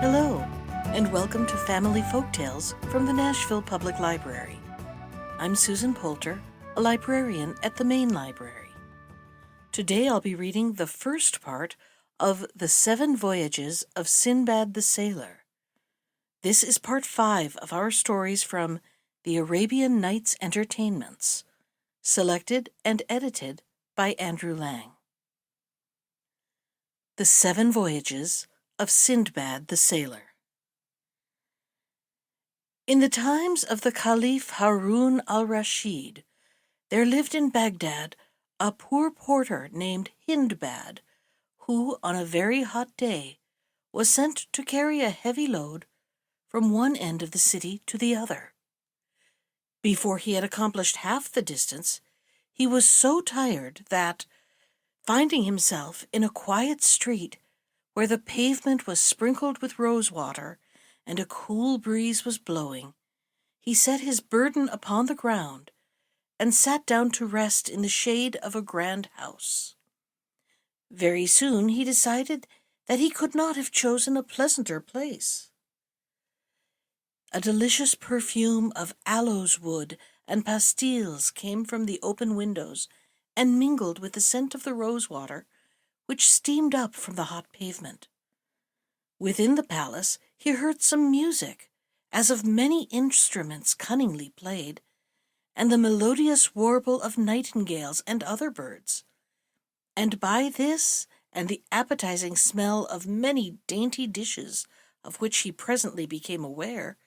Hello, and welcome to Family Folktales from the Nashville Public Library. I'm Susan Poulter, a librarian at the main library. Today I'll be reading the first part of The 7 Voyages of Sindbad the Sailor. This is part 5 of our stories from the Arabian Nights Entertainments, selected and edited by Andrew Lang. The 7 Voyages of Sindbad the Sailor. In the times of the Caliph Harun al-Rashid, there lived in Baghdad a poor porter named Hindbad, who, on a very hot day, was sent to carry a heavy load from one end of the city to the other. Before he had accomplished half the distance, he was so tired that, finding himself in a quiet street where the pavement was sprinkled with rosewater and a cool breeze was blowing, he set his burden upon the ground and sat down to rest in the shade of a grand house. Very soon he decided that he could not have chosen a pleasanter place. A delicious perfume of aloes wood and pastilles came from the open windows and mingled with the scent of the rosewater which steamed up from the hot pavement. Within the palace he heard some music, as of many instruments cunningly played, and the melodious warble of nightingales and other birds. And by this, and the appetizing smell of many dainty dishes of which he presently became aware,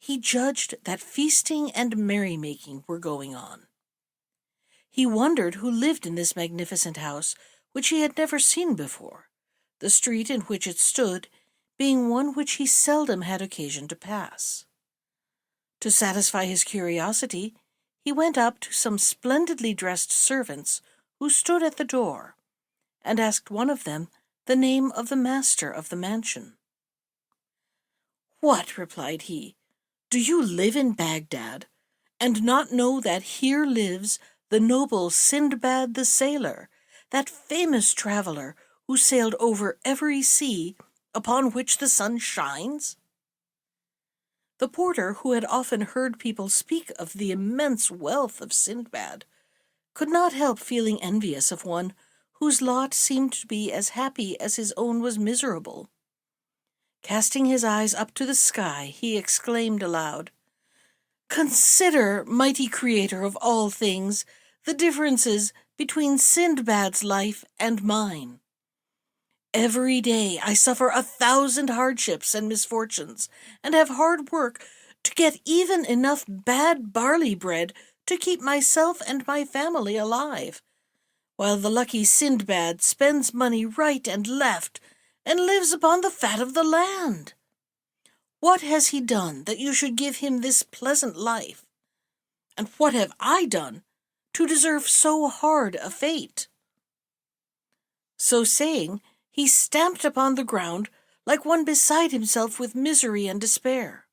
he judged that feasting and merrymaking were going on. He wondered who lived in this magnificent house, which he had never seen before, the street in which it stood being one which he seldom had occasion to pass. To satisfy his curiosity, he went up to some splendidly dressed servants who stood at the door, and asked one of them the name of the master of the mansion. "What," replied he, "do you live in Baghdad, and not know that here lives the noble Sindbad the Sailor, that famous traveler who sailed over every sea upon which the sun shines?" The porter, who had often heard people speak of the immense wealth of Sindbad, could not help feeling envious of one whose lot seemed to be as happy as his own was miserable. Casting his eyes up to the sky, he exclaimed aloud, "Consider, mighty Creator of all things, the differences between Sindbad's life and mine. Every day I suffer 1,000 hardships and misfortunes, and have hard work to get even enough bad barley bread to keep myself and my family alive, while the lucky Sindbad spends money right and left and lives upon the fat of the land. What has he done that you should give him this pleasant life? And what have I done to deserve so hard a fate?" So saying, he stamped upon the ground like one beside himself with misery and despair.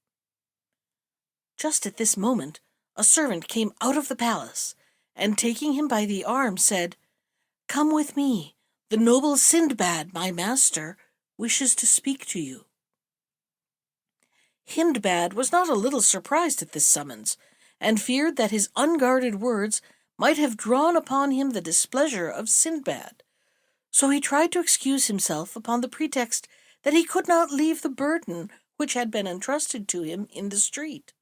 Just at this moment, a servant came out of the palace, and taking him by the arm, said, "Come with me. The noble Sindbad, my master, wishes to speak to you." Hindbad was not a little surprised at this summons, and feared that his unguarded words might have drawn upon him the displeasure of Sindbad. So he tried to excuse himself upon the pretext that he could not leave the burden which had been entrusted to him in the street.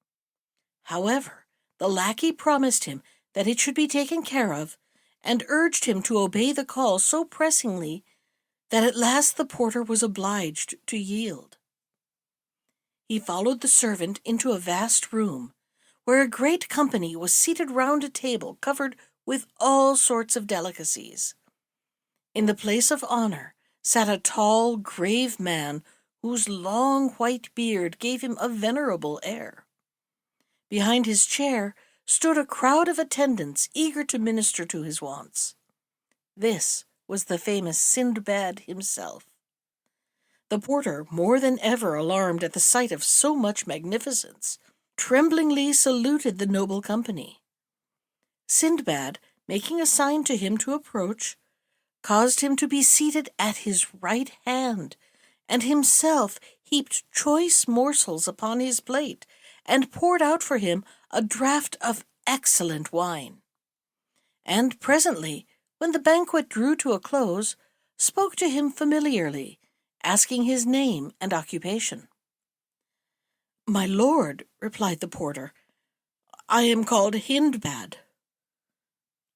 However, the lackey promised him that it should be taken care of, and urged him to obey the call so pressingly that at last the porter was obliged to yield. He followed the servant into a vast room, where a great company was seated round a table covered with all sorts of delicacies. In the place of honor sat a tall, grave man whose long white beard gave him a venerable air. Behind his chair stood a crowd of attendants eager to minister to his wants. This was the famous Sindbad himself. The porter, more than ever alarmed at the sight of so much magnificence, tremblingly saluted the noble company. Sindbad, making a sign to him to approach, caused him to be seated at his right hand, and himself heaped choice morsels upon his plate, and poured out for him a draught of excellent wine. And presently, when the banquet drew to a close, spoke to him familiarly, asking his name and occupation. "My lord," replied the porter, "I am called Hindbad."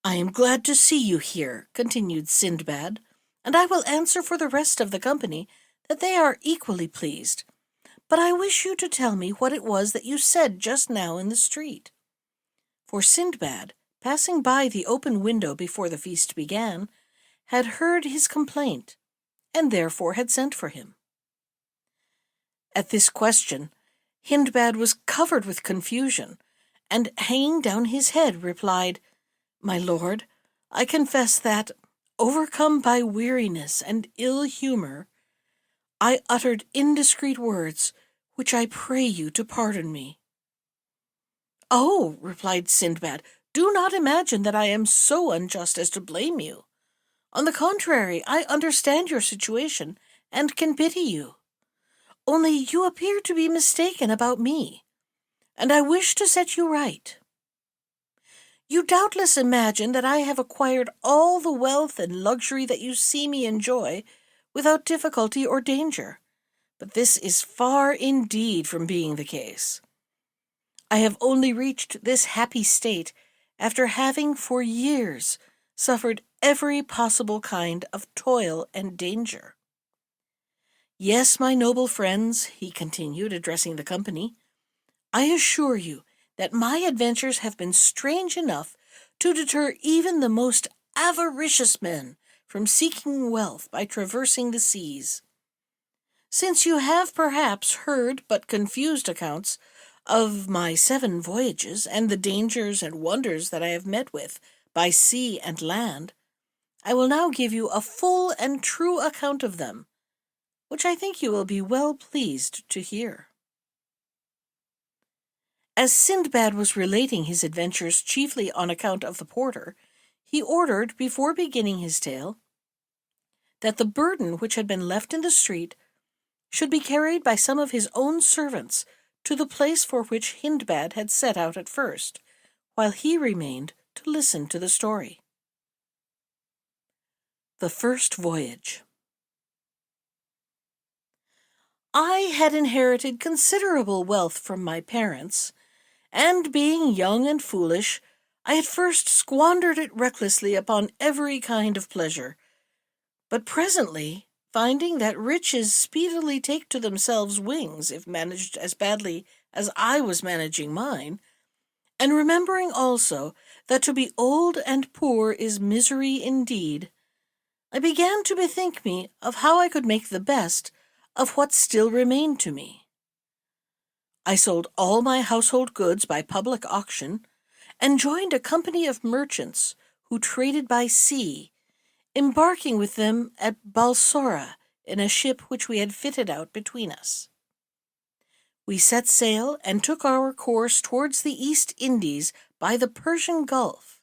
"I am glad to see you here," continued Sindbad, "and I will answer for the rest of the company that they are equally pleased. But I wish you to tell me what it was that you said just now in the street." For Sindbad, passing by the open window before the feast began, had heard his complaint, and therefore had sent for him. At this question, Hindbad was covered with confusion, and hanging down his head, replied, "My lord, I confess that, overcome by weariness and ill humor, I uttered indiscreet words, which I pray you to pardon me." "Oh," replied Sindbad, "do not imagine that I am so unjust as to blame you. On the contrary, I understand your situation, and can pity you. Only you appear to be mistaken about me, and I wish to set you right. You doubtless imagine that I have acquired all the wealth and luxury that you see me enjoy without difficulty or danger, but this is far indeed from being the case. I have only reached this happy state after having for years suffered every possible kind of toil and danger. Yes, my noble friends," he continued, addressing the company, "I assure you that my adventures have been strange enough to deter even the most avaricious men from seeking wealth by traversing the seas. Since you have perhaps heard but confused accounts of my 7 voyages, and the dangers and wonders that I have met with by sea and land, I will now give you a full and true account of them, which I think you will be well pleased to hear." As Sindbad was relating his adventures chiefly on account of the porter, he ordered, before beginning his tale, that the burden which had been left in the street should be carried by some of his own servants to the place for which Hindbad had set out at first, while he remained to listen to the story. The First Voyage. I had inherited considerable wealth from my parents, and being young and foolish, I at first squandered it recklessly upon every kind of pleasure, but presently, finding that riches speedily take to themselves wings if managed as badly as I was managing mine, and remembering also that to be old and poor is misery indeed, I began to bethink me of how I could make the best of what still remained to me. I sold all my household goods by public auction, and joined a company of merchants who traded by sea, embarking with them at Balsora in a ship which we had fitted out between us. We set sail and took our course towards the East Indies by the Persian Gulf,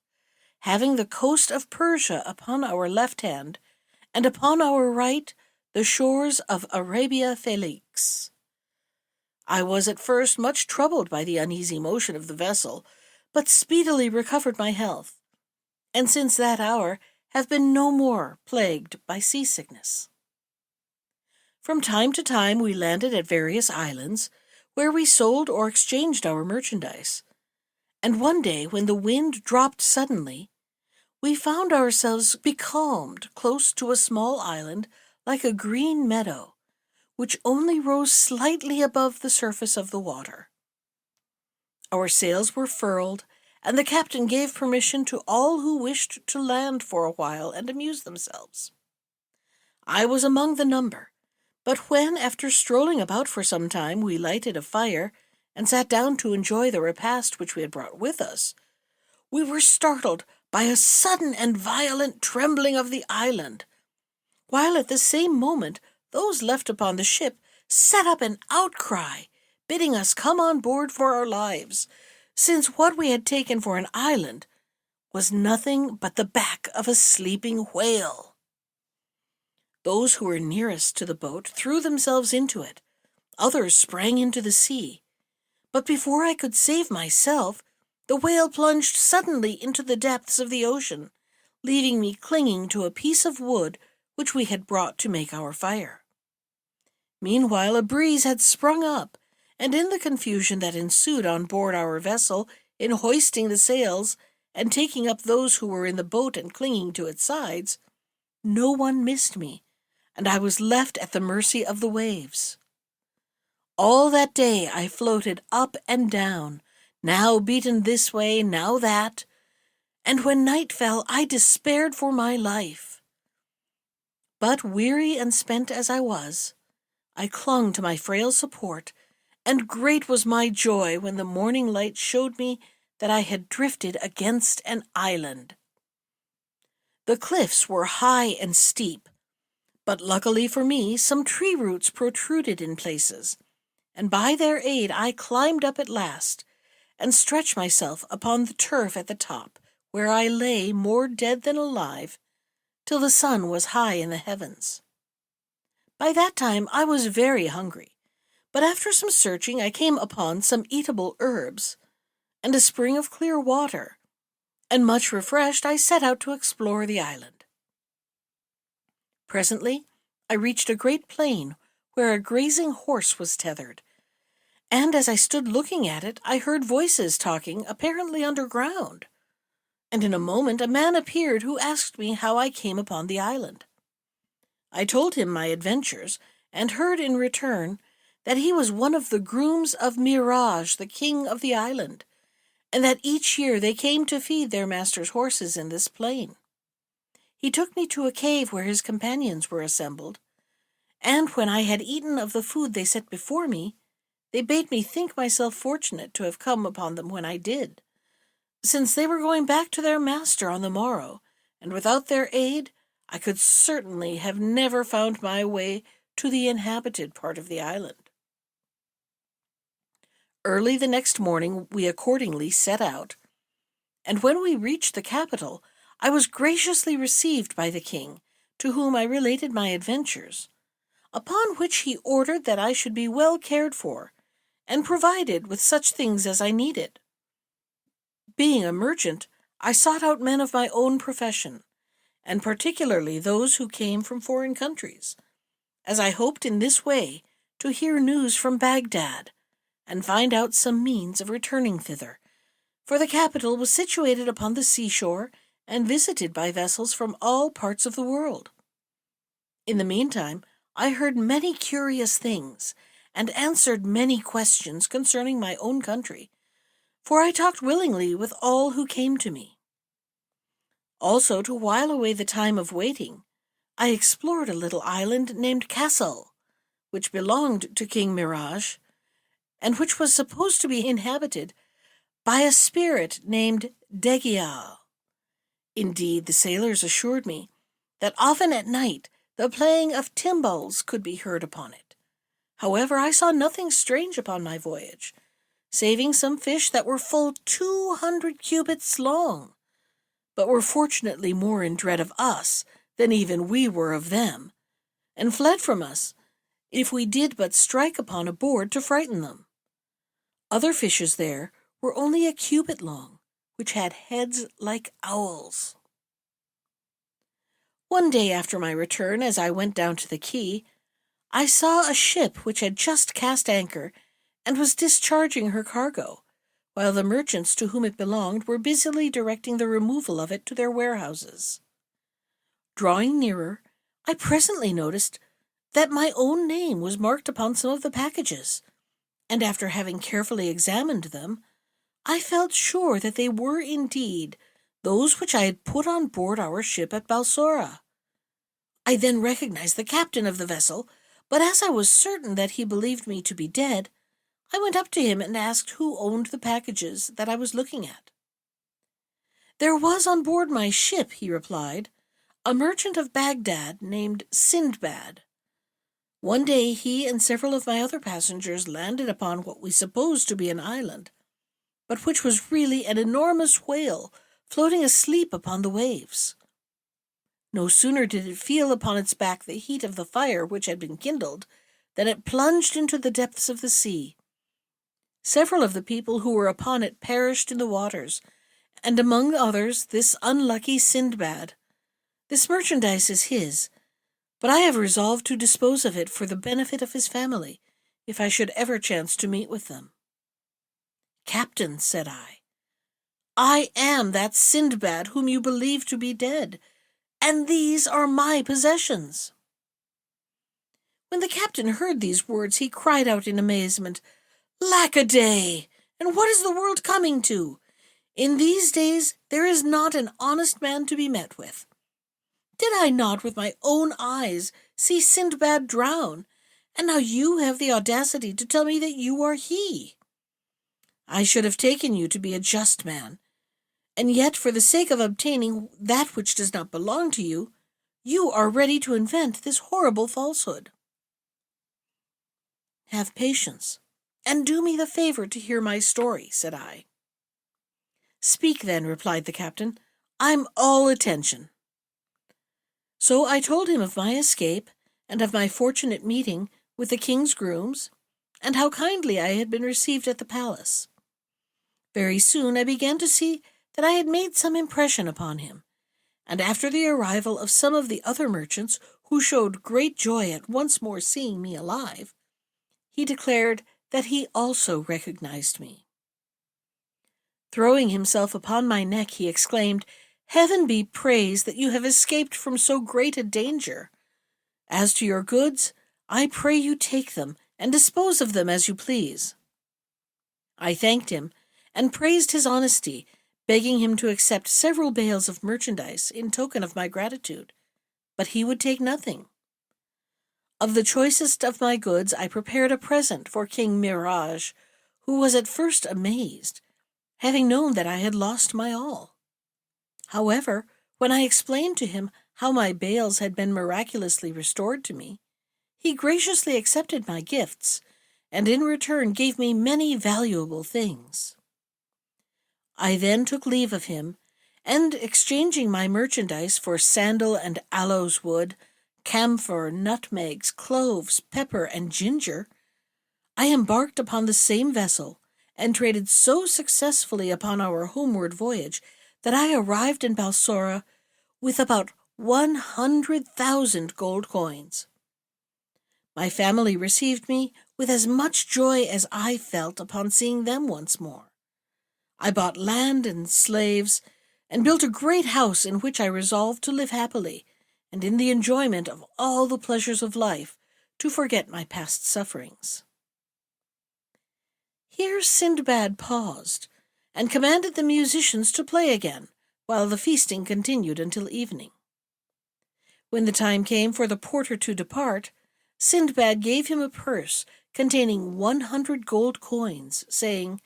having the coast of Persia upon our left hand, and upon our right the shores of Arabia Felix. I was at first much troubled by the uneasy motion of the vessel, but speedily recovered my health, and since that hour have been no more plagued by seasickness. From time to time we landed at various islands, where we sold or exchanged our merchandise, and one day, when the wind dropped suddenly, we found ourselves becalmed close to a small island like a green meadow, which only rose slightly above the surface of the water. Our sails were furled, and the captain gave permission to all who wished to land for a while and amuse themselves. I was among the number, but when, after strolling about for some time, we lighted a fire and sat down to enjoy the repast which we had brought with us, we were startled by a sudden and violent trembling of the island, while at the same moment those left upon the ship set up an outcry, bidding us come on board for our lives, since what we had taken for an island was nothing but the back of a sleeping whale. Those who were nearest to the boat threw themselves into it. Others sprang into the sea. But before I could save myself, the whale plunged suddenly into the depths of the ocean, leaving me clinging to a piece of wood which we had brought to make our fire. Meanwhile, a breeze had sprung up, and in the confusion that ensued on board our vessel in hoisting the sails and taking up those who were in the boat and clinging to its sides, no one missed me, and I was left at the mercy of the waves. All that day I floated up and down, now beaten this way, now that, and when night fell I despaired for my life. But weary and spent as I was, I clung to my frail support, and great was my joy when the morning light showed me that I had drifted against an island. The cliffs were high and steep, but luckily for me some tree roots protruded in places, and by their aid I climbed up at last, and stretched myself upon the turf at the top, where I lay more dead than alive, till the sun was high in the heavens. By that time I was very hungry, but after some searching I came upon some eatable herbs, and a spring of clear water, and much refreshed I set out to explore the island. Presently I reached a great plain where a grazing horse was tethered, and as I stood looking at it I heard voices talking apparently underground, and in a moment a man appeared who asked me how I came upon the island. I told him my adventures, and heard in return that he was one of the grooms of Mirage, the king of the island, and that each year they came to feed their master's horses in this plain. He took me to a cave where his companions were assembled, and when I had eaten of the food they set before me, they bade me think myself fortunate to have come upon them when I did, since they were going back to their master on the morrow, and without their aid I could certainly have never found my way to the inhabited part of the island. Early the next morning we accordingly set out, and when we reached the capital I was graciously received by the king, to whom I related my adventures, upon which he ordered that I should be well cared for, and provided with such things as I needed. Being a merchant, I sought out men of my own profession, and particularly those who came from foreign countries, as I hoped in this way to hear news from Baghdad, and find out some means of returning thither, for the capital was situated upon the seashore and visited by vessels from all parts of the world. In the meantime, I heard many curious things, and answered many questions concerning my own country, for I talked willingly with all who came to me. Also, to while away the time of waiting, I explored a little island named Castle, which belonged to King Mirage, and which was supposed to be inhabited by a spirit named Degial. Indeed, the sailors assured me that often at night the playing of timbals could be heard upon it. However, I saw nothing strange upon my voyage, saving some fish that were full 200 cubits long, but were fortunately more in dread of us than even we were of them, and fled from us, if we did but strike upon a board to frighten them. Other fishes there were only a cubit long, which had heads like owls. One day after my return, as I went down to the quay, I saw a ship which had just cast anchor and was discharging her cargo, while the merchants to whom it belonged were busily directing the removal of it to their warehouses. Drawing nearer, I presently noticed that my own name was marked upon some of the packages, and after having carefully examined them, I felt sure that they were indeed those which I had put on board our ship at Balsora. I then recognized the captain of the vessel, but as I was certain that he believed me to be dead, I went up to him and asked who owned the packages that I was looking at. "There was on board my ship," he replied, "a merchant of Baghdad named Sindbad. One day he and several of my other passengers landed upon what we supposed to be an island, but which was really an enormous whale floating asleep upon the waves. No sooner did it feel upon its back the heat of the fire which had been kindled, than it plunged into the depths of the sea. Several of the people who were upon it perished in the waters, and among others this unlucky Sindbad. This merchandise is his, but I have resolved to dispose of it for the benefit of his family, if I should ever chance to meet with them. Captain, said I am that Sindbad whom you believe to be dead, and these are my possessions. When the captain heard these words, he cried out in amazement, Lack-a-day! And what is the world coming to? In these days there is not an honest man to be met with. Did I not with my own eyes see Sindbad drown, and now you have the audacity to tell me that you are he? I should have taken you to be a just man, and yet for the sake of obtaining that which does not belong to you, you are ready to invent this horrible falsehood. Have patience, and do me the favor to hear my story, said I. Speak then, replied the captain. I'm all attention. So I told him of my escape, and of my fortunate meeting with the king's grooms, and how kindly I had been received at the palace. Very soon I began to see that I had made some impression upon him, and after the arrival of some of the other merchants, who showed great joy at once more seeing me alive, he declared that he also recognized me. Throwing himself upon my neck, he exclaimed, Heaven be praised that you have escaped from so great a danger. As to your goods, I pray you take them, and dispose of them as you please. I thanked him, and praised his honesty, begging him to accept several bales of merchandise in token of my gratitude, but he would take nothing. Of the choicest of my goods I prepared a present for King Mirage, who was at first amazed, having known that I had lost my all. However, when I explained to him how my bales had been miraculously restored to me, he graciously accepted my gifts, and in return gave me many valuable things. I then took leave of him, and exchanging my merchandise for sandal and aloes wood, camphor, nutmegs, cloves, pepper, and ginger, I embarked upon the same vessel, and traded so successfully upon our homeward voyage that I arrived in Balsora with about 100,000 gold coins. My family received me with as much joy as I felt upon seeing them once more. I bought land and slaves, and built a great house in which I resolved to live happily, and in the enjoyment of all the pleasures of life, to forget my past sufferings. Here Sindbad paused, and commanded the musicians to play again, while the feasting continued until evening. When the time came for the porter to depart, Sindbad gave him a purse containing 100 gold coins, saying,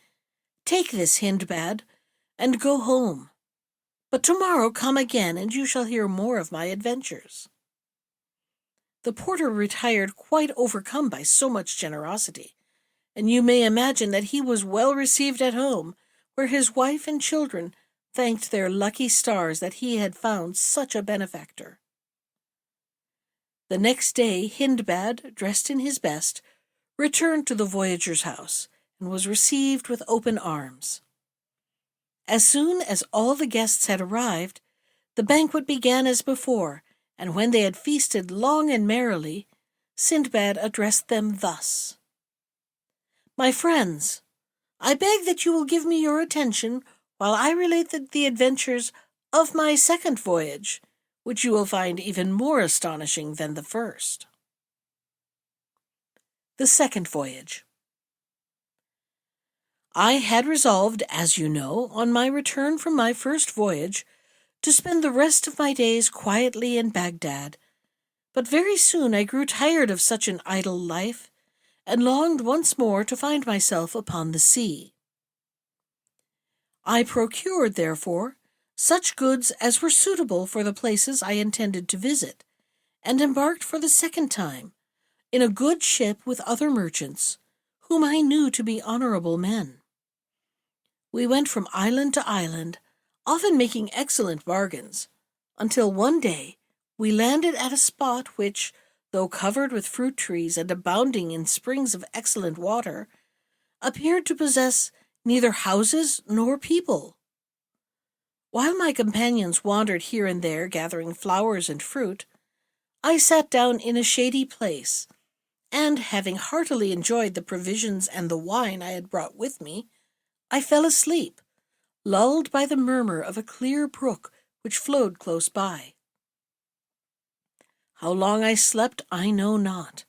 Take this, Hindbad, and go home. But tomorrow come again, and you shall hear more of my adventures. The porter retired quite overcome by so much generosity, and you may imagine that he was well received at home, where his wife and children thanked their lucky stars that he had found such a benefactor. The next day Hindbad, dressed in his best, returned to the voyager's house, and was received with open arms. As soon as all the guests had arrived, the banquet began as before, and when they had feasted long and merrily, Sindbad addressed them thus: My friends, I beg that you will give me your attention while I relate the adventures of my second voyage, which you will find even more astonishing than the first. The second voyage. I had resolved, as you know, on my return from my first voyage, to spend the rest of my days quietly in Baghdad, but very soon I grew tired of such an idle life, and longed once more to find myself upon the sea. I procured, therefore, such goods as were suitable for the places I intended to visit, and embarked for the second time in a good ship with other merchants, whom I knew to be honorable men. We went from island to island, often making excellent bargains, until one day, We landed at a spot which, though covered with fruit trees and abounding in springs of excellent water, appeared to possess neither houses nor people. While my companions wandered here and there gathering flowers and fruit, I sat down in a shady place, and having heartily enjoyed the provisions and the wine I had brought with me, I fell asleep, lulled by the murmur of a clear brook which flowed close by. How long I slept I know not,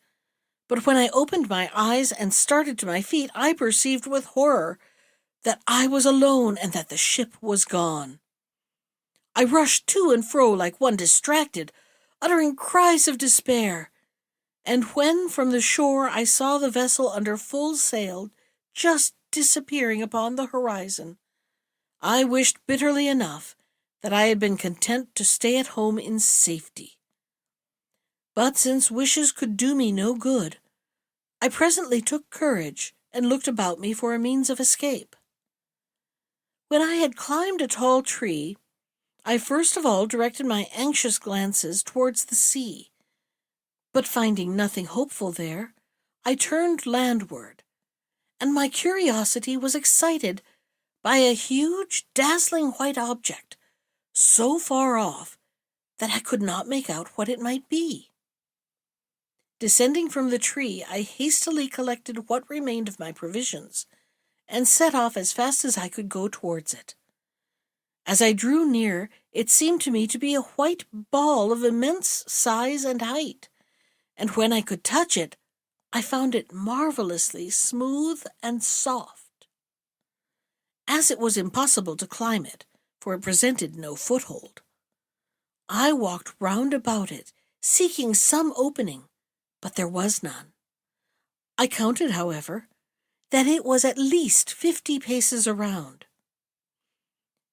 but when I opened my eyes and started to my feet, I perceived with horror that I was alone and that the ship was gone. I rushed to and fro like one distracted, uttering cries of despair, and when from the shore I saw the vessel under full sail just disappearing upon the horizon, I wished bitterly enough that I had been content to stay at home in safety. But since wishes could do me no good, I presently took courage and looked about me for a means of escape. When I had climbed a tall tree, I first of all directed my anxious glances towards the sea, but finding nothing hopeful there, I turned landward, and my curiosity was excited by a huge, dazzling white object, so far off that I could not make out what it might be. Descending from the tree, I hastily collected what remained of my provisions, and set off as fast as I could go towards it. As I drew near, it seemed to me to be a white ball of immense size and height, and when I could touch it, I found it marvelously smooth and soft. As it was impossible to climb it, for it presented no foothold, I walked round about it, seeking some opening, but there was none. I counted, however, that it was at least 50 paces around.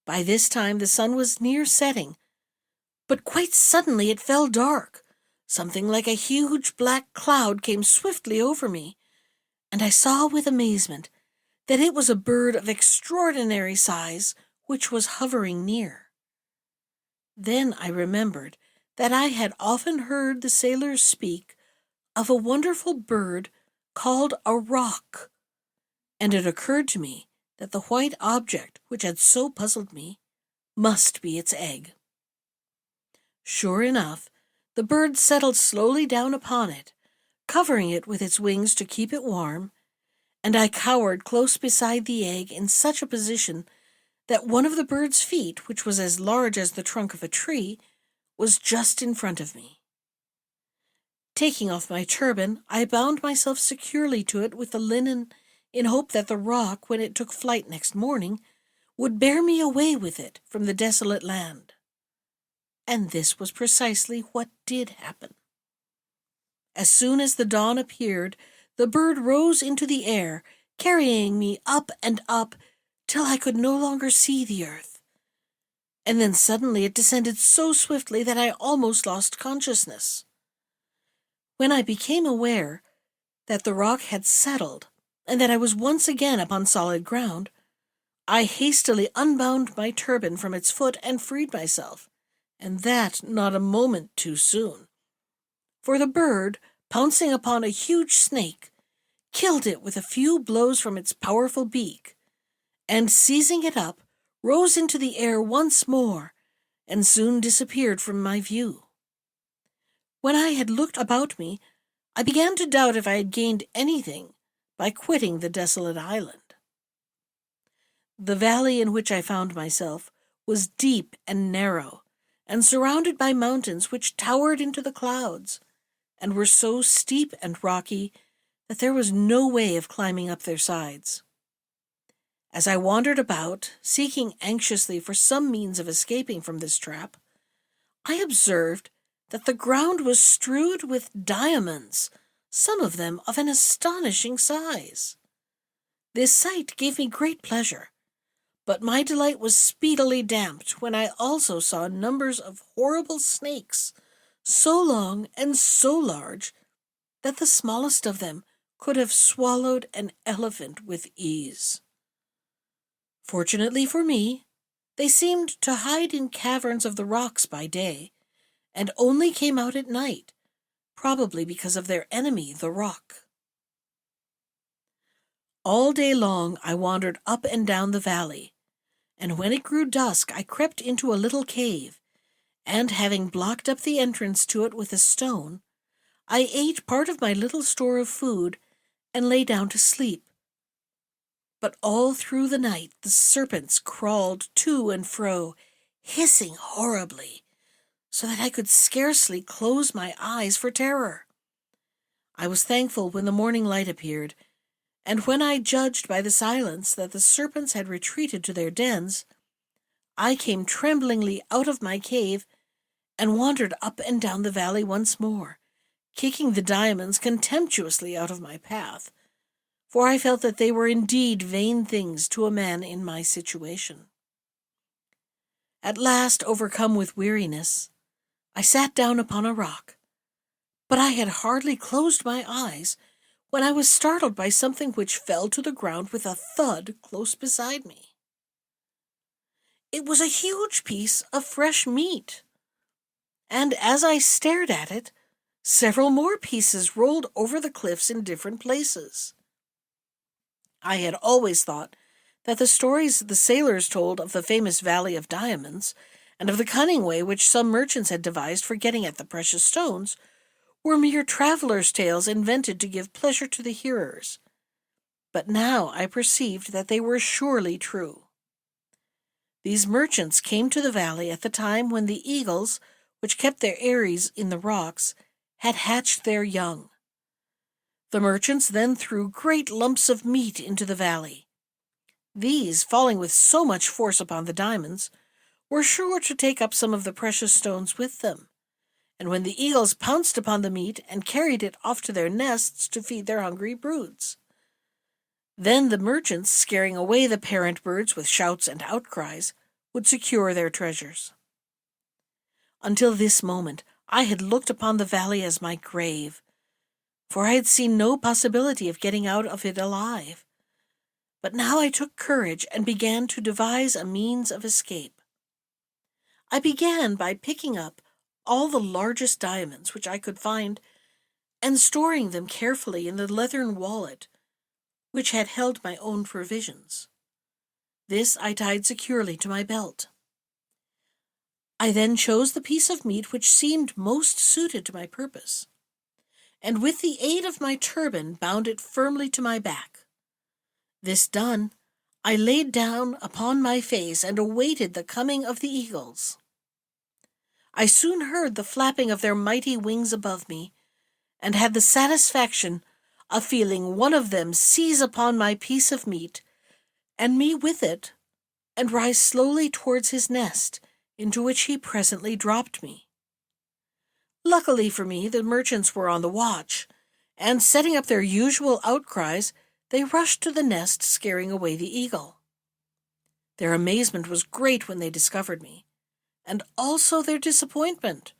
By this time the sun was near setting, but quite suddenly it fell dark. Something like a huge black cloud came swiftly over me, and I saw with amazement that it was a bird of extraordinary size which was hovering near. Then I remembered that I had often heard the sailors speak of a wonderful bird called a roc, and it occurred to me that the white object which had so puzzled me must be its egg. Sure enough, the bird settled slowly down upon it, covering it with its wings to keep it warm, and I cowered close beside the egg in such a position that one of the bird's feet, which was as large as the trunk of a tree, was just in front of me. Taking off my turban, I bound myself securely to it with the linen in hope that the roc, when it took flight next morning, would bear me away with it from the desolate land. And this was precisely what did happen. As soon as the dawn appeared, the bird rose into the air, carrying me up and up till I could no longer see the earth. And then suddenly it descended so swiftly that I almost lost consciousness. When I became aware that the roc had settled and that I was once again upon solid ground, I hastily unbound my turban from its foot and freed myself, and that not a moment too soon. For the bird, pouncing upon a huge snake, killed it with a few blows from its powerful beak, and seizing it up, rose into the air once more, and soon disappeared from my view. When I had looked about me, I began to doubt if I had gained anything by quitting the desolate island. The valley in which I found myself was deep and narrow, and surrounded by mountains which towered into the clouds, and were so steep and rocky that there was no way of climbing up their sides. As I wandered about, seeking anxiously for some means of escaping from this trap, I observed that the ground was strewed with diamonds, some of them of an astonishing size. This sight gave me great pleasure, but my delight was speedily damped when I also saw numbers of horrible snakes, so long and so large that the smallest of them could have swallowed an elephant with ease. Fortunately for me, they seemed to hide in caverns of the rocks by day, and only came out at night, probably because of their enemy, the roc. All day long I wandered up and down the valley, and when it grew dusk I crept into a little cave, and having blocked up the entrance to it with a stone, I ate part of my little store of food and lay down to sleep. But all through the night the serpents crawled to and fro, hissing horribly, so that I could scarcely close my eyes for terror. I was thankful when the morning light appeared, and when I judged by the silence that the serpents had retreated to their dens, I came tremblingly out of my cave and wandered up and down the valley once more, kicking the diamonds contemptuously out of my path, for I felt that they were indeed vain things to a man in my situation. At last, overcome with weariness, I sat down upon a rock, but I had hardly closed my eyes when I was startled by something which fell to the ground with a thud close beside me. It was a huge piece of fresh meat, and as I stared at it, several more pieces rolled over the cliffs in different places. I had always thought that the stories the sailors told of the famous Valley of Diamonds, and of the cunning way which some merchants had devised for getting at the precious stones, were mere travelers' tales invented to give pleasure to the hearers. But now I perceived that they were surely true. These merchants came to the valley at the time when the eagles, which kept their eyries in the rocks, had hatched their young. The merchants then threw great lumps of meat into the valley. These, falling with so much force upon the diamonds, were sure to take up some of the precious stones with them, and when the eagles pounced upon the meat and carried it off to their nests to feed their hungry broods, then the merchants, scaring away the parent birds with shouts and outcries, would secure their treasures. Until this moment I had looked upon the valley as my grave, for I had seen no possibility of getting out of it alive. But now I took courage and began to devise a means of escape. I began by picking up all the largest diamonds which I could find and storing them carefully in the leathern wallet which had held my own provisions. This I tied securely to my belt. I then chose the piece of meat which seemed most suited to my purpose, and with the aid of my turban bound it firmly to my back. This done, I laid down upon my face and awaited the coming of the eagles. I soon heard the flapping of their mighty wings above me, and had the satisfaction of feeling one of them seize upon my piece of meat, and me with it, and rise slowly towards his nest, into which he presently dropped me. Luckily for me, the merchants were on the watch, and setting up their usual outcries, they rushed to the nest, scaring away the eagle. Their amazement was great when they discovered me, and also their disappointment,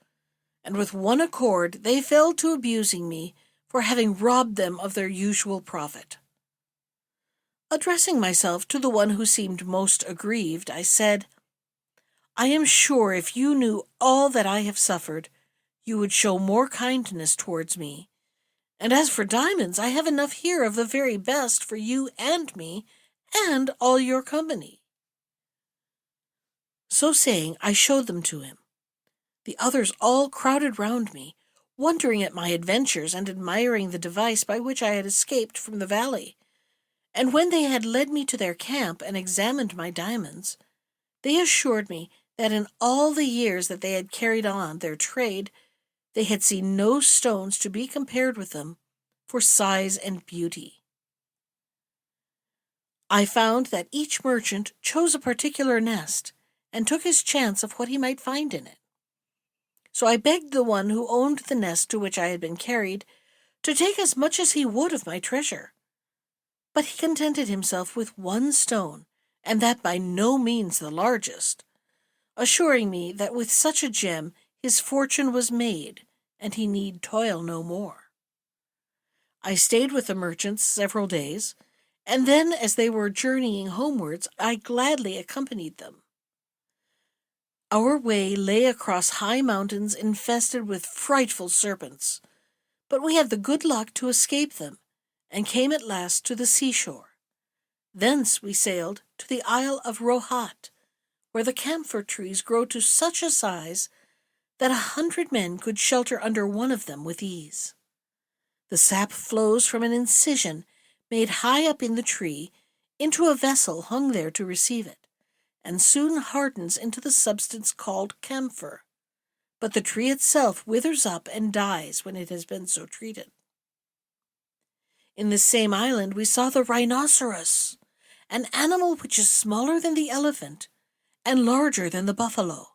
and with one accord they fell to abusing me for having robbed them of their usual profit. Addressing myself to the one who seemed most aggrieved, I said, "I am sure if you knew all that I have suffered, you would show more kindness towards me. And as for diamonds, I have enough here of the very best for you and me, and all your company." So saying, I showed them to him. The others all crowded round me, wondering at my adventures and admiring the device by which I had escaped from the valley. And when they had led me to their camp and examined my diamonds, they assured me that in all the years that they had carried on their trade, they had seen no stones to be compared with them for size and beauty. I found that each merchant chose a particular nest and took his chance of what he might find in it. So I begged the one who owned the nest to which I had been carried to take as much as he would of my treasure. But he contented himself with one stone, and that by no means the largest, assuring me that with such a gem his fortune was made, and he need toil no more. I stayed with the merchants several days, and then, as they were journeying homewards, I gladly accompanied them. Our way lay across high mountains infested with frightful serpents, but we had the good luck to escape them, and came at last to the seashore. Thence we sailed to the Isle of Rohat, where the camphor trees grow to such a size that 100 men could shelter under one of them with ease. The sap flows from an incision made high up in the tree into a vessel hung there to receive it, and soon hardens into the substance called camphor, but the tree itself withers up and dies when it has been so treated. In this same island we saw the rhinoceros, an animal which is smaller than the elephant and larger than the buffalo.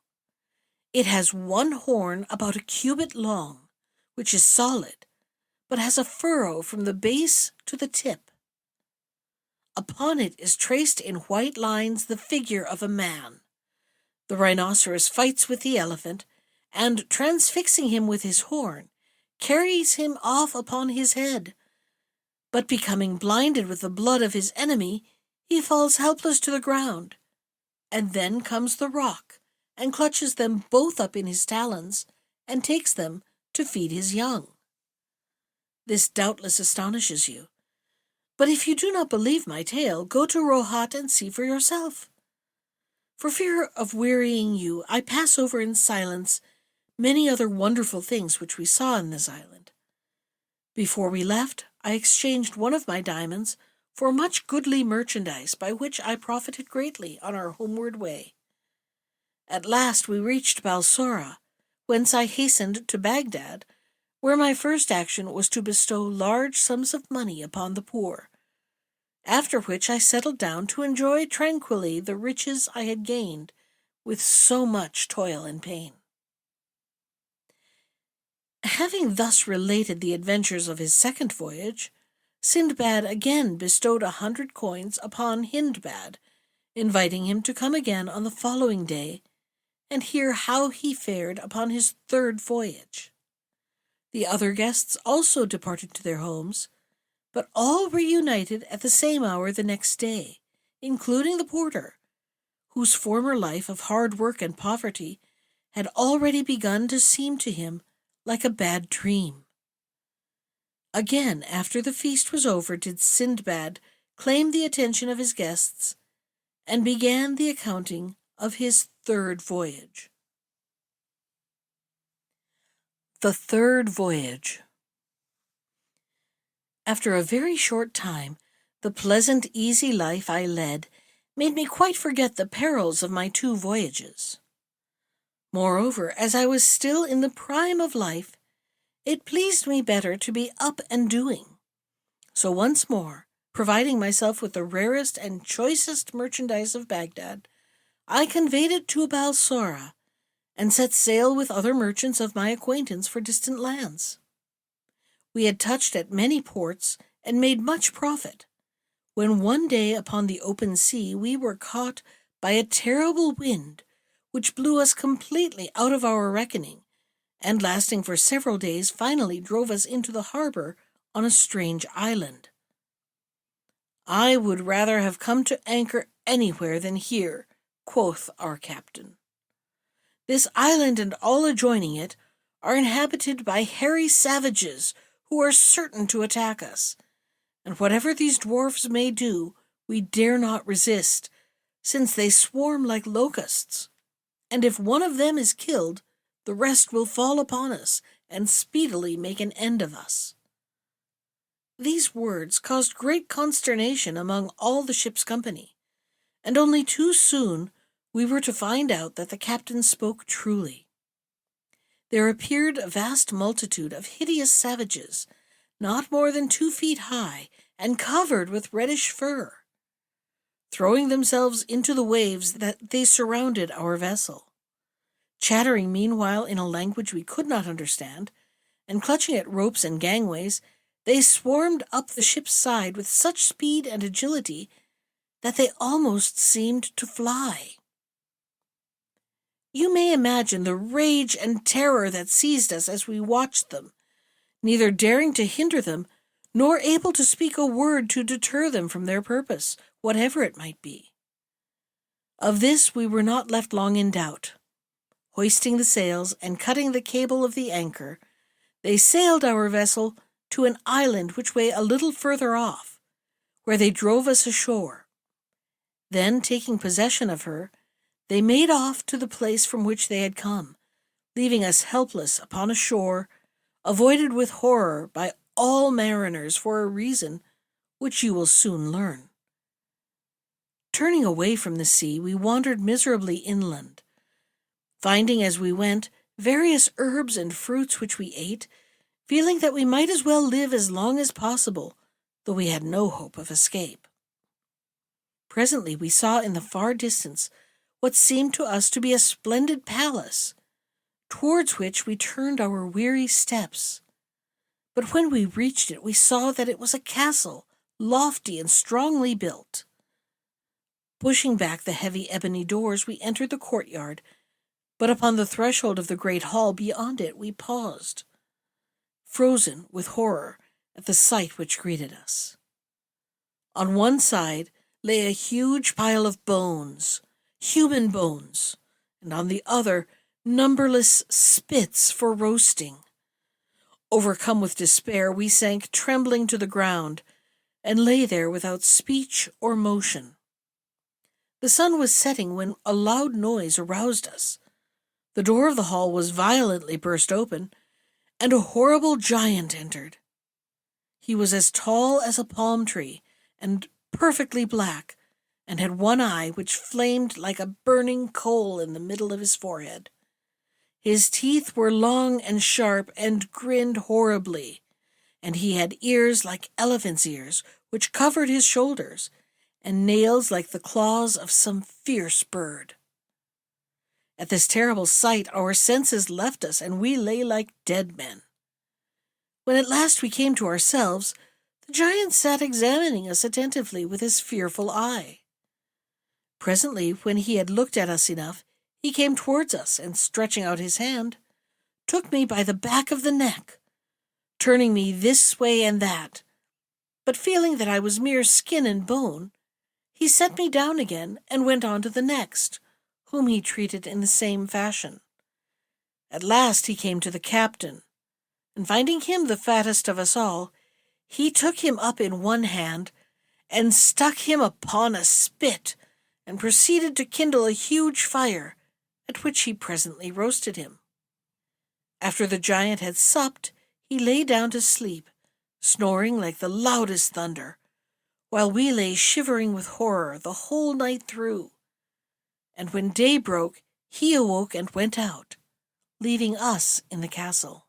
It has one horn about a cubit long, which is solid, but has a furrow from the base to the tip. Upon it is traced in white lines the figure of a man. The rhinoceros fights with the elephant, and, transfixing him with his horn, carries him off upon his head. But becoming blinded with the blood of his enemy, he falls helpless to the ground. And then comes the roc, and clutches them both up in his talons, and takes them to feed his young. This doubtless astonishes you. But if you do not believe my tale, go to Rohat and see for yourself. For fear of wearying you, I pass over in silence many other wonderful things which we saw in this island. Before we left, I exchanged one of my diamonds for much goodly merchandise, by which I profited greatly on our homeward way. At last we reached Balsora, whence I hastened to Baghdad, where my first action was to bestow large sums of money upon the poor, after which I settled down to enjoy tranquilly the riches I had gained with so much toil and pain. Having thus related the adventures of his second voyage, Sindbad again bestowed 100 coins upon Hindbad, inviting him to come again on the following day and hear how he fared upon his third voyage. The other guests also departed to their homes, but all reunited at the same hour the next day, including the porter, whose former life of hard work and poverty had already begun to seem to him like a bad dream. Again, after the feast was over, did Sindbad claim the attention of his guests, and began the accounting of his third voyage. The third voyage. After a very short time, the pleasant, easy life I led made me quite forget the perils of my 2 voyages. Moreover, as I was still in the prime of life, it pleased me better to be up and doing. So once more, providing myself with the rarest and choicest merchandise of Baghdad, I conveyed it to Balsora, and set sail with other merchants of my acquaintance for distant lands. We had touched at many ports and made much profit, when one day upon the open sea we were caught by a terrible wind, which blew us completely out of our reckoning, and lasting for several days finally drove us into the harbor on a strange island. "I would rather have come to anchor anywhere than here," quoth our captain. "This island and all adjoining it are inhabited by hairy savages who are certain to attack us, and whatever these dwarfs may do, we dare not resist, since they swarm like locusts, and if one of them is killed, the rest will fall upon us and speedily make an end of us." These words caused great consternation among all the ship's company, and only too soon we were to find out that the captain spoke truly. There appeared a vast multitude of hideous savages, not more than 2 feet high and covered with reddish fur. Throwing themselves into the waves, that they surrounded our vessel. Chattering meanwhile in a language we could not understand, and clutching at ropes and gangways, they swarmed up the ship's side with such speed and agility that they almost seemed to fly. You may imagine the rage and terror that seized us as we watched them, neither daring to hinder them, nor able to speak a word to deter them from their purpose, whatever it might be. Of this we were not left long in doubt. Hoisting the sails and cutting the cable of the anchor, they sailed our vessel to an island which lay a little further off, where they drove us ashore. Then, taking possession of her, they made off to the place from which they had come, leaving us helpless upon a shore, avoided with horror by all mariners for a reason which you will soon learn. Turning away from the sea, we wandered miserably inland, finding as we went various herbs and fruits which we ate, feeling that we might as well live as long as possible, though we had no hope of escape. Presently we saw in the far distance what seemed to us to be a splendid palace, towards which we turned our weary steps. But when we reached it, we saw that it was a castle, lofty and strongly built. Pushing back the heavy ebony doors, we entered the courtyard, but upon the threshold of the great hall beyond it we paused, frozen with horror at the sight which greeted us. On one side lay a huge pile of bones, human bones, and on the other numberless spits for roasting. Overcome with despair, we sank trembling to the ground and lay there without speech or motion. The sun was setting when a loud noise aroused us. The door of the hall was violently burst open, and a horrible giant entered. He was as tall as a palm tree and perfectly black, and had one eye which flamed like a burning coal in the middle of his forehead. His teeth were long and sharp and grinned horribly, and he had ears like elephant's ears which covered his shoulders, and nails like the claws of some fierce bird. At this terrible sight our senses left us, and we lay like dead men. When at last we came to ourselves, the giant sat examining us attentively with his fearful eye. Presently, when he had looked at us enough, he came towards us, and stretching out his hand, took me by the back of the neck, turning me this way and that, but feeling that I was mere skin and bone, he set me down again and went on to the next, whom he treated in the same fashion. At last he came to the captain, and finding him the fattest of us all, he took him up in one hand and stuck him upon a spit, and proceeded to kindle a huge fire, at which he presently roasted him. After the giant had supped, he lay down to sleep, snoring like the loudest thunder, while we lay shivering with horror the whole night through. And when day broke, he awoke and went out, leaving us in the castle.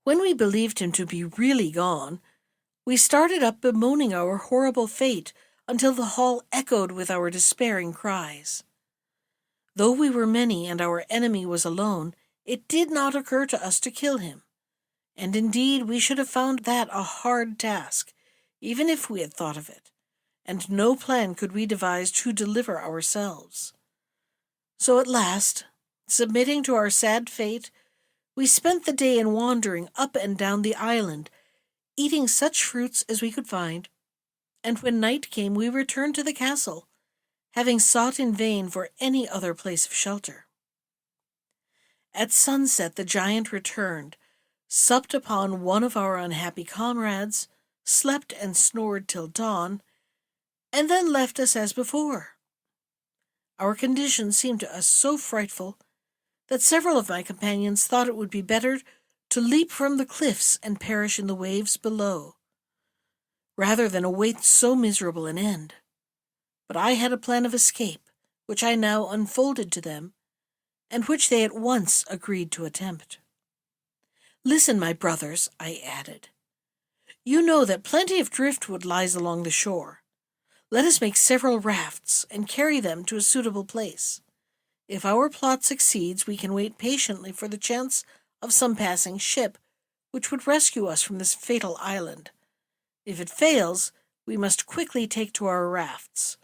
When we believed him to be really gone, we started up bemoaning our horrible fate until the hall echoed with our despairing cries. Though we were many and our enemy was alone, it did not occur to us to kill him, and indeed we should have found that a hard task, even if we had thought of it, and no plan could we devise to deliver ourselves. So at last, submitting to our sad fate, we spent the day in wandering up and down the island, eating such fruits as we could find, and when night came we returned to the castle, having sought in vain for any other place of shelter. At sunset the giant returned, supped upon one of our unhappy comrades, slept and snored till dawn, and then left us as before. Our condition seemed to us so frightful that several of my companions thought it would be better to leap from the cliffs and perish in the waves below, rather than await so miserable an end. But I had a plan of escape, which I now unfolded to them, and which they at once agreed to attempt. "Listen, my brothers," I added. "You know that plenty of driftwood lies along the shore. Let us make several rafts and carry them to a suitable place. If our plot succeeds, we can wait patiently for the chance of some passing ship which would rescue us from this fatal island. If it fails, we must quickly take to our rafts.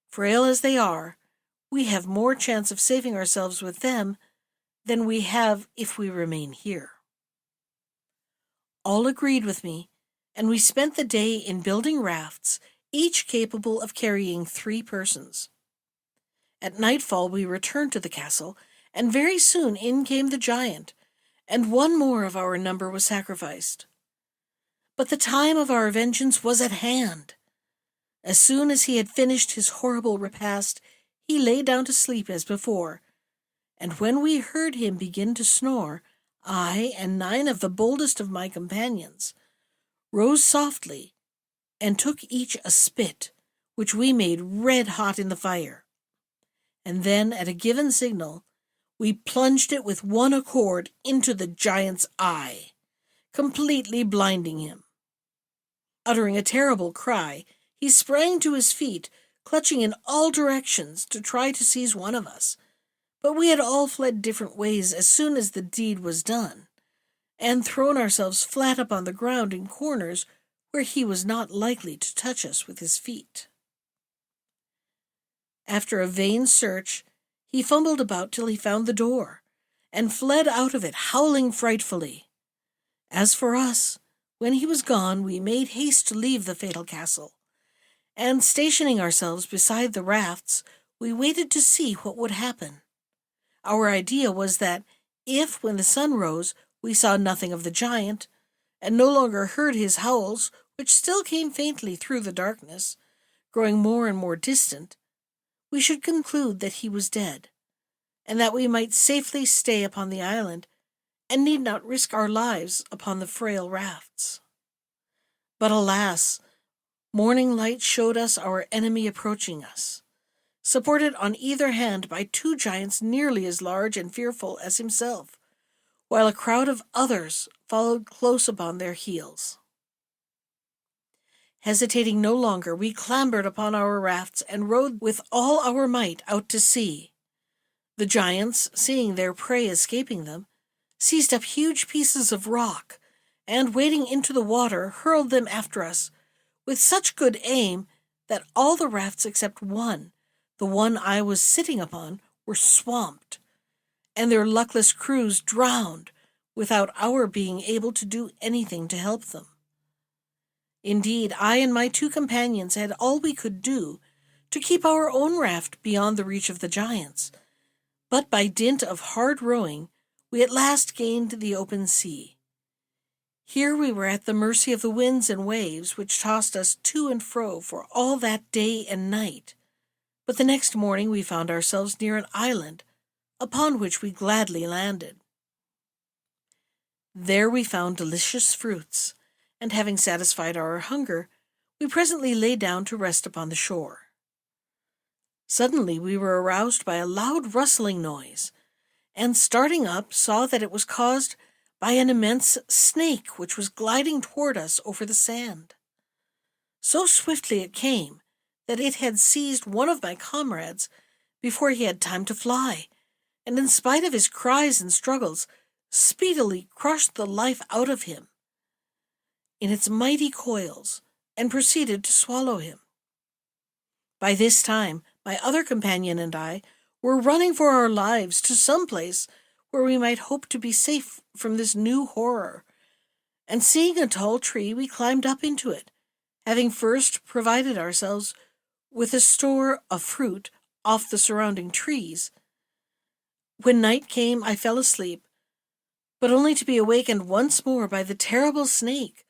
Frail as they are, we have more chance of saving ourselves with them than we have if we remain here." All agreed with me, and we spent the day in building rafts, each capable of carrying 3 persons. At nightfall we returned to the castle, and very soon in came the giant, and one more of our number was sacrificed. But the time of our vengeance was at hand. As soon as he had finished his horrible repast, he lay down to sleep as before, and when we heard him begin to snore, I and 9 of the boldest of my companions rose softly and took each a spit, which we made red hot in the fire. And then, at a given signal, we plunged it with one accord into the giant's eye, completely blinding him. Uttering a terrible cry, he sprang to his feet, clutching in all directions to try to seize one of us. But we had all fled different ways as soon as the deed was done, and thrown ourselves flat upon the ground in corners where he was not likely to touch us with his feet. After a vain search, he fumbled about till he found the door, and fled out of it, howling frightfully. As for us, when he was gone, we made haste to leave the fatal castle, and stationing ourselves beside the rafts, we waited to see what would happen. Our idea was that if, when the sun rose, we saw nothing of the giant, and no longer heard his howls, which still came faintly through the darkness, growing more and more distant, we should conclude that he was dead, and that we might safely stay upon the island, and need not risk our lives upon the frail rafts. But alas, morning light showed us our enemy approaching us, supported on either hand by 2 giants nearly as large and fearful as himself, while a crowd of others followed close upon their heels. Hesitating no longer, we clambered upon our rafts and rowed with all our might out to sea. The giants, seeing their prey escaping them, seized up huge pieces of rock, and, wading into the water, hurled them after us, with such good aim that all the rafts except one, the one I was sitting upon, were swamped, and their luckless crews drowned, without our being able to do anything to help them. Indeed, I and my 2 companions had all we could do to keep our own raft beyond the reach of the giants, but by dint of hard rowing, we at last gained the open sea. Here we were at the mercy of the winds and waves, which tossed us to and fro for all that day and night, but the next morning we found ourselves near an island, upon which we gladly landed. There we found delicious fruits, and having satisfied our hunger, we presently lay down to rest upon the shore. Suddenly we were aroused by a loud rustling noise, and starting up saw that it was caused by an immense snake which was gliding toward us over the sand. So swiftly it came that it had seized one of my comrades before he had time to fly, and in spite of his cries and struggles, speedily crushed the life out of him in its mighty coils, and proceeded to swallow him. By this time, my other companion and I were running for our lives to some place where we might hope to be safe from this new horror, and seeing a tall tree, we climbed up into it, having first provided ourselves with a store of fruit off the surrounding trees. When night came, I fell asleep, but only to be awakened once more by the terrible snake,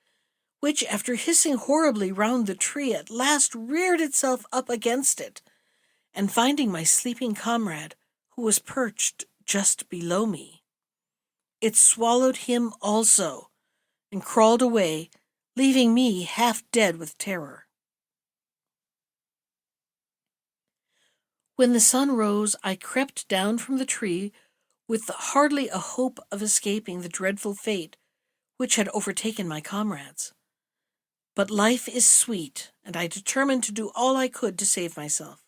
which, after hissing horribly round the tree, at last reared itself up against it, and finding my sleeping comrade, who was perched just below me, it swallowed him also, and crawled away, leaving me half dead with terror. When the sun rose, I crept down from the tree with hardly a hope of escaping the dreadful fate which had overtaken my comrades. But life is sweet, and I determined to do all I could to save myself.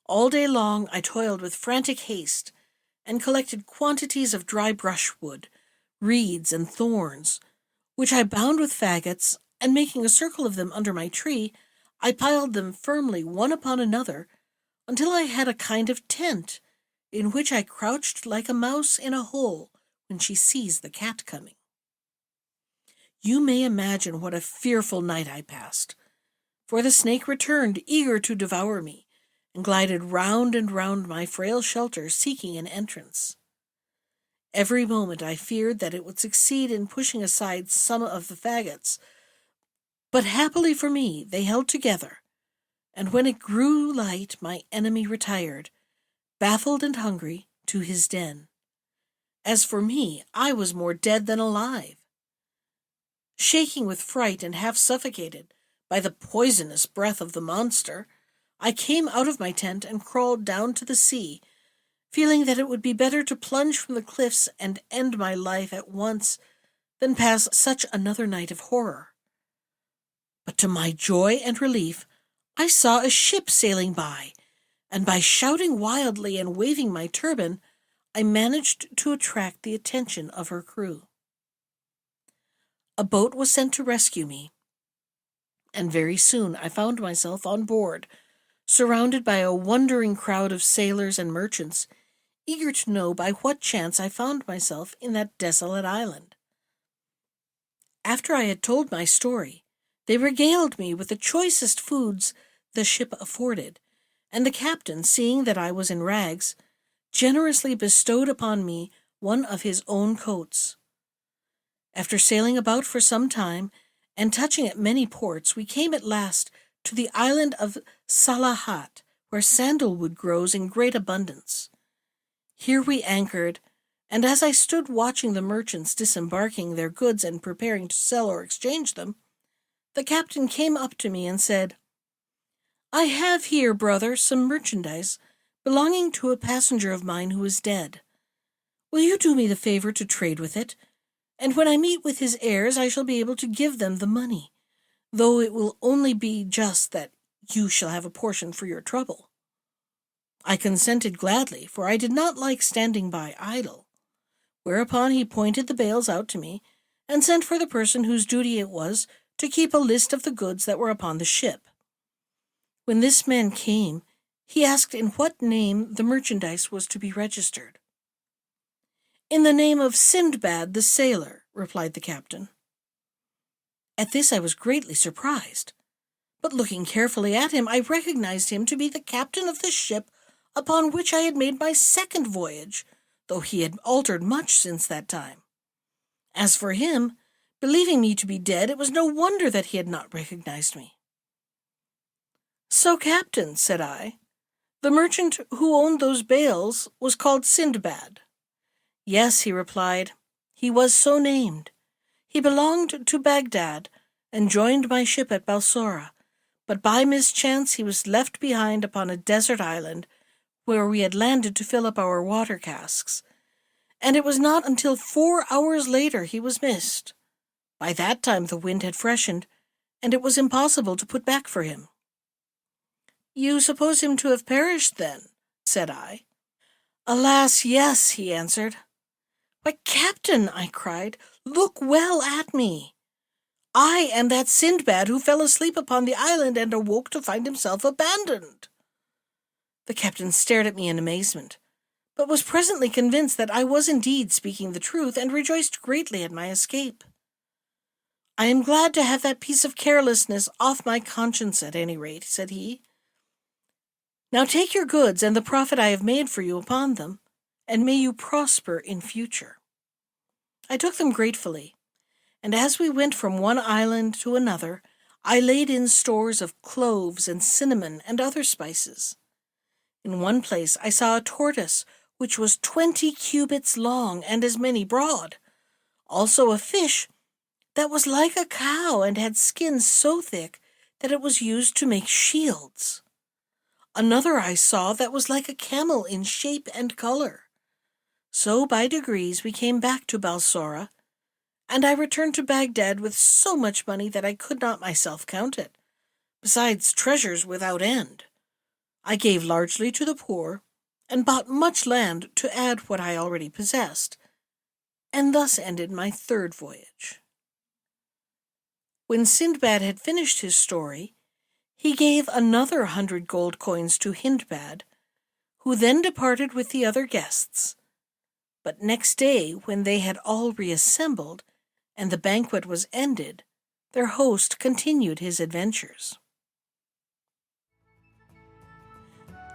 All day long I toiled with frantic haste, and collected quantities of dry brushwood, reeds, and thorns, which I bound with faggots, and making a circle of them under my tree, I piled them firmly one upon another, until I had a kind of tent, in which I crouched like a mouse in a hole when she sees the cat coming. You may imagine what a fearful night I passed, for the snake returned, eager to devour me, and glided round and round my frail shelter, seeking an entrance. Every moment I feared that it would succeed in pushing aside some of the faggots, but happily for me they held together, and when it grew light my enemy retired, baffled and hungry, to his den. As for me, I was more dead than alive. Shaking with fright and half suffocated by the poisonous breath of the monster, I came out of my tent and crawled down to the sea, feeling that it would be better to plunge from the cliffs and end my life at once than pass such another night of horror. But to my joy and relief, I saw a ship sailing by, and by shouting wildly and waving my turban, I managed to attract the attention of her crew. A boat was sent to rescue me, and very soon I found myself on board, surrounded by a wondering crowd of sailors and merchants, eager to know by what chance I found myself in that desolate island. After I had told my story, they regaled me with the choicest foods the ship afforded, and the captain, seeing that I was in rags, generously bestowed upon me one of his own coats. After sailing about for some time, and touching at many ports, we came at last to the island of Salahat, where sandalwood grows in great abundance. Here we anchored, and as I stood watching the merchants disembarking their goods and preparing to sell or exchange them, the captain came up to me and said, "I have here, brother, some merchandise belonging to a passenger of mine who is dead. Will you do me the favor to trade with it? And when I meet with his heirs, I shall be able to give them the money, though it will only be just that you shall have a portion for your trouble." I consented gladly, for I did not like standing by idle, whereupon he pointed the bales out to me, and sent for the person whose duty it was to keep a list of the goods that were upon the ship. When this man came, he asked in what name the merchandise was to be registered. "In the name of Sindbad the sailor," replied the captain. At this I was greatly surprised, but looking carefully at him, I recognized him to be the captain of the ship upon which I had made my second voyage, though he had altered much since that time. As for him, believing me to be dead, it was no wonder that he had not recognized me. "So, captain," said I, "the merchant who owned those bales was called Sindbad." "Yes," he replied, "he was so named. He belonged to Baghdad, and joined my ship at Balsora, but by mischance he was left behind upon a desert island where we had landed to fill up our water casks, and it was not until 4 hours later he was missed. By that time the wind had freshened, and it was impossible to put back for him." "You suppose him to have perished, then?" said I. "Alas, yes," he answered. "Why, captain," I cried, "look well at me. I am that Sindbad who fell asleep upon the island and awoke to find himself abandoned." The captain stared at me in amazement, but was presently convinced that I was indeed speaking the truth, and rejoiced greatly at my escape. "I am glad to have that piece of carelessness off my conscience at any rate," said he. "Now take your goods and the profit I have made for you upon them, and may you prosper in future." I took them gratefully, and as we went from one island to another, I laid in stores of cloves and cinnamon and other spices. In one place I saw a tortoise which was 20 cubits long and as many broad, also a fish that was like a cow and had skin so thick that it was used to make shields. Another I saw that was like a camel in shape and color. So by degrees we came back to Balsora, and I returned to Baghdad with so much money that I could not myself count it, besides treasures without end. I gave largely to the poor, and bought much land to add what I already possessed, and thus ended my third voyage. When Sindbad had finished his story, he gave another 100 gold coins to Hindbad, who then departed with the other guests. But next day, when they had all reassembled, and the banquet was ended, their host continued his adventures.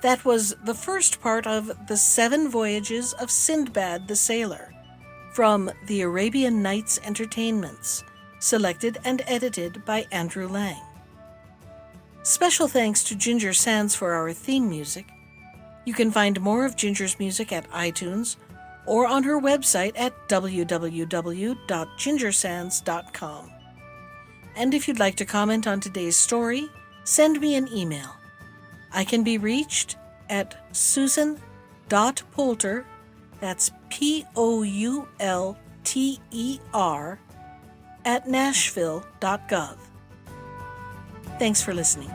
That was the first part of The 7 Voyages of Sindbad the Sailor from the Arabian Nights Entertainments, selected and edited by Andrew Lang. Special thanks to Ginger Sands for our theme music. You can find more of Ginger's music at iTunes or on her website at www.gingersands.com. And if you'd like to comment on today's story, send me an email. I can be reached at susan.poulter, that's POULTER, at nashville.gov. Thanks for listening.